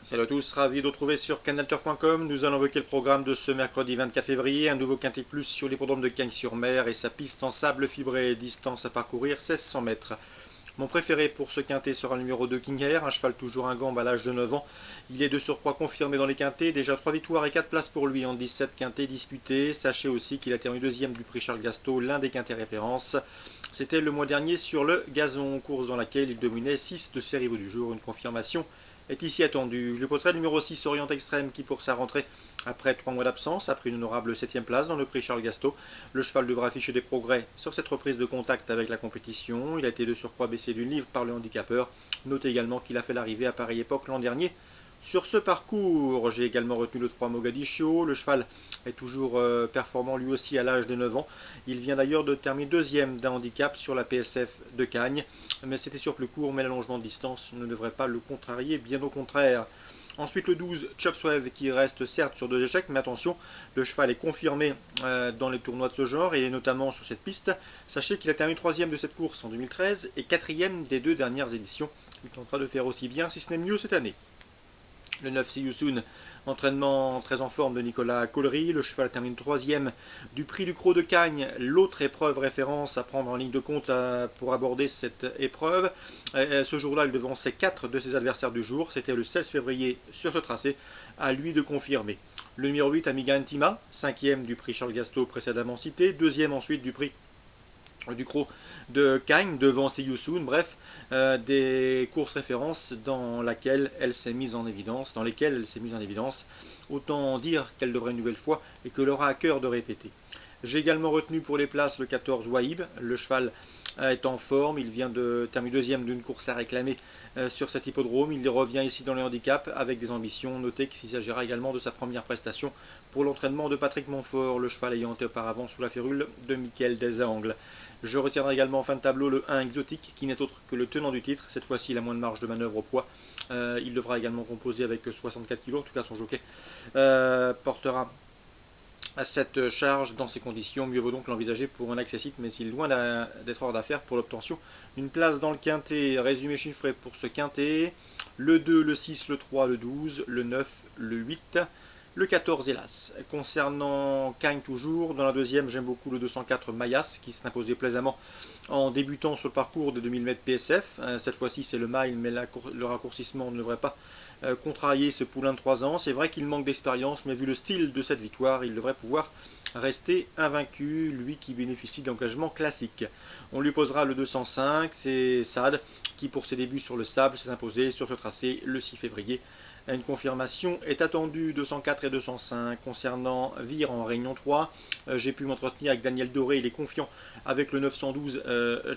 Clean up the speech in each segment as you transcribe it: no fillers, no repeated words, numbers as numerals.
Salut à tous, ravi de retrouver sur canalturf.com. Nous allons évoquer le programme de ce mercredi 24 février, un nouveau quintet plus sur l'hippodrome de Cagnes-sur-Mer et sa piste en sable fibré, distance à parcourir 1600 mètres. Mon préféré pour ce quintet sera le numéro 2 King Air, un cheval toujours un gambe à l'âge de 9 ans. Il est de surcroît confirmé dans les quintets, déjà 3 victoires et 4 places pour lui en 17 quintets disputés. Sachez aussi qu'il a terminé deuxième du prix Charles Gasto, l'un des quintets références. C'était le mois dernier sur le gazon, course dans laquelle il dominait 6 de ses rivaux du jour, une confirmation est ici attendu. Je lui poserai le numéro 6 Orient Extrême qui pour sa rentrée après 3 mois d'absence a pris une honorable 7ème place dans le prix Charles Gasto. Le cheval devra afficher des progrès sur cette reprise de contact avec la compétition. Il a été de surcroît baissé d'une livre par le handicapeur. Notez également qu'il a fait l'arrivée à pareille époque l'an dernier. Sur ce parcours, j'ai également retenu le 3 Mogadiscio. Le cheval est toujours performant lui aussi à l'âge de 9 ans. Il vient d'ailleurs de terminer deuxième d'un handicap sur la PSF de Cagnes. Mais c'était sur plus court, mais l'allongement de distance ne devrait pas le contrarier, bien au contraire. Ensuite le 12, Chopswave qui reste certes sur 2 échecs, mais attention, le cheval est confirmé dans les tournois de ce genre et notamment sur cette piste. Sachez qu'il a terminé 3ème de cette course en 2013 et 4ème des 2 dernières éditions. Il tentera de faire aussi bien, si ce n'est mieux cette année. Le 9 See You Soon, entraînement très en forme de Nicolas Collery. Le cheval termine 3ème du prix du Croc de Cagnes, l'autre épreuve référence à prendre en ligne de compte pour aborder cette épreuve. Ce jour-là, il devançait 4 de ses adversaires du jour. C'était le 16 février sur ce tracé. À lui de confirmer. Le numéro 8, Amiga Intima, 5ème du prix Charles Gasto précédemment cité. 2ème ensuite du prix du Croc de Cagnes devant See You Soon, bref, des courses références dans lesquelles elle s'est mise en évidence, autant dire qu'elle devrait une nouvelle fois et que l'aura à cœur de répéter. J'ai également retenu pour les places le 14 Wahib, le cheval est en forme, il vient de terminer deuxième d'une course à réclamer sur cet hippodrome, il revient ici dans les handicaps avec des ambitions. Notez qu'il s'agira également de sa première prestation pour l'entraînement de Patrick Montfort, le cheval ayant été auparavant sous la férule de Michael Desangles. Je retiendrai également en fin de tableau le 1 Exotique qui n'est autre que le tenant du titre, cette fois-ci il a moins de marge de manœuvre au poids, il devra également composer avec 64 kg, en tout cas son jockey portera à cette charge dans ces conditions. Mieux vaut donc l'envisager pour un accessite, mais il est loin d'être hors d'affaire pour l'obtention d'une place dans le quintet. Résumé chiffré pour ce quintet: le 2, le 6, le 3, le 12, le 9, le 8, le 14 hélas. Concernant Cagnes toujours, dans la deuxième j'aime beaucoup le 204 Mayas qui s'est imposé plaisamment en débutant sur le parcours des 2000 mètres PSF. Cette fois-ci c'est le mile, mais le raccourcissement ne devrait pas contrarier ce poulain de 3 ans. C'est vrai qu'il manque d'expérience, mais vu le style de cette victoire, il devrait pouvoir rester invaincu, lui qui bénéficie d'engagement classique. On lui posera le 205, c'est Sad qui pour ses débuts sur le sable s'est imposé sur ce tracé le 6 février. Une confirmation est attendue, 204 et 205. Concernant Vire en Réunion 3, j'ai pu m'entretenir avec Daniel Doré, il est confiant avec le 912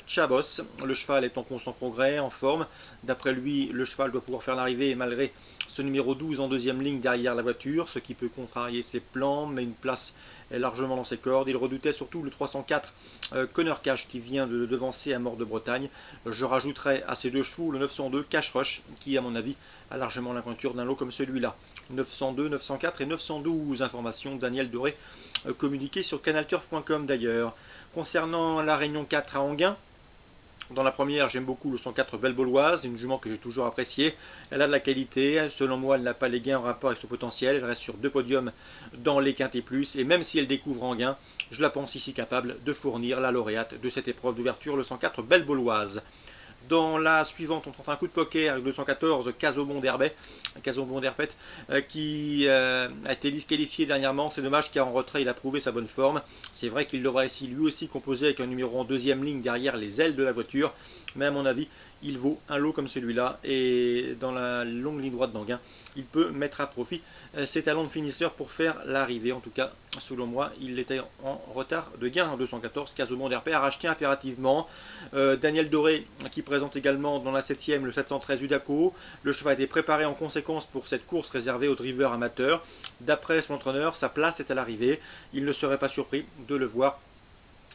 Chabos. Le cheval est en constant progrès, en forme. D'après lui, le cheval doit pouvoir faire l'arrivée malgré ce numéro 12 en deuxième ligne derrière la voiture, ce qui peut contrarier ses plans, mais une place est largement dans ses cordes. Il redoutait surtout le 304 Connor Cash qui vient de devancer à Mort de Bretagne. Je rajouterai à ces deux chevaux le 902 Cash Rush qui, à mon avis, a largement la pointure d'un lot comme celui-là. 902, 904 et 912 informations Daniel Doré communiquées sur canalturf.com d'ailleurs. Concernant la Réunion 4 à Anguin, dans la première, j'aime beaucoup le 104 Belle Bauloise, une jument que j'ai toujours appréciée. Elle a de la qualité, selon moi, elle n'a pas les gains en rapport avec son potentiel. Elle reste sur 2 podiums dans les quintés plus, et même si elle découvre Anguin, je la pense ici capable de fournir la lauréate de cette épreuve d'ouverture, le 104 Belle Bauloise. Dans la suivante, on tente un coup de poker avec le 214 Casobon d'Herbet, qui a été disqualifié dernièrement. C'est dommage car en retrait il a prouvé sa bonne forme. C'est vrai qu'il devra ici lui aussi composer avec un numéro en deuxième ligne derrière les ailes de la voiture, mais à mon avis il vaut un lot comme celui-là et dans la longue ligne droite d'Anguin il peut mettre à profit ses talents de finisseur pour faire l'arrivée. En tout cas selon moi il était en retard de gain en 214. Casobon d'Herpé à racheter impérativement. Daniel Doré qui présente également dans la 7ème le 713 Udaco. Le cheval a été préparé en conséquence pour cette course réservée aux drivers amateurs. D'après son entraîneur, sa place est à l'arrivée. Il ne serait pas surpris de le voir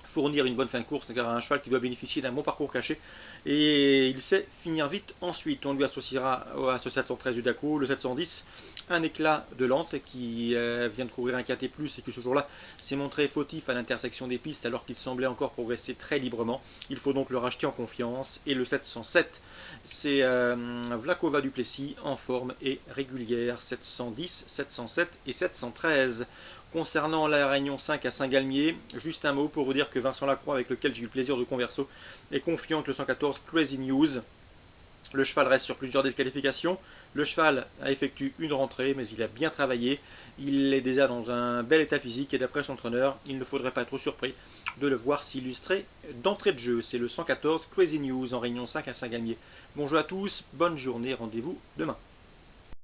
fournir une bonne fin de course, car un cheval qui doit bénéficier d'un bon parcours caché Et il sait finir vite ensuite. On lui associera à ce 713 du Daco, le 710, un éclat de lente qui vient de courir un KT+, et que ce jour-là s'est montré fautif à l'intersection des pistes alors qu'il semblait encore progresser très librement. Il faut donc le racheter en confiance. Et le 707, c'est Vlhakova Duplessis en forme et régulière. 710, 707 et 713. Concernant la Réunion 5 à Saint-Galmier, juste un mot pour vous dire que Vincent Lacroix, avec lequel j'ai eu le plaisir de converser, est confiant que le 114 Crazy News. Le cheval reste sur plusieurs disqualifications. Le cheval a effectué une rentrée, mais il a bien travaillé. Il est déjà dans un bel état physique et d'après son entraîneur, il ne faudrait pas être trop surpris de le voir s'illustrer d'entrée de jeu. C'est le 114 Crazy News en Réunion 5 à Saint-Galmier. Bonjour à tous, bonne journée, rendez-vous demain.